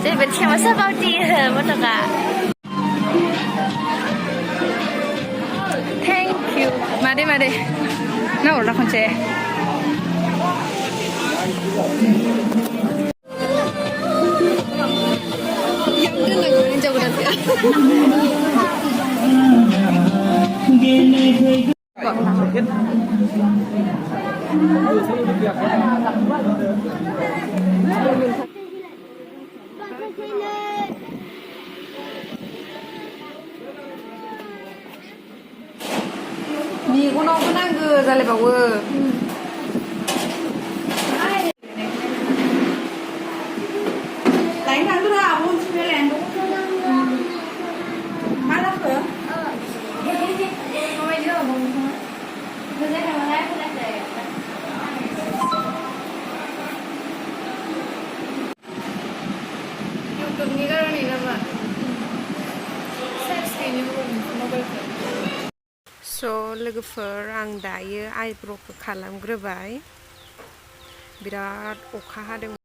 这边天我是包地我这个 thank you มาดิน่าอดละคนเจยังเรื่องอะไรอยู่ในใจกูเนี่ยมีคนน้องก็นั่งคืออะไรแบบว่าไหลทางตุลาบุญชิเมลันมาแล้วเหรอไม่เยอะมึงไม่ได้ทำอะไรไม่ได้เลยอยู่ตรงนี้ก็นี่แล้วแบบเซฟสกินอยู่บนโมบิลSo लोगोफोर आं दायो आइब्र'खौ खालामग्रोबाय बिराद अखा हादों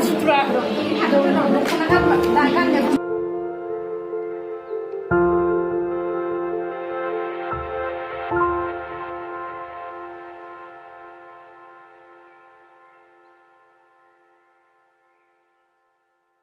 Sutra.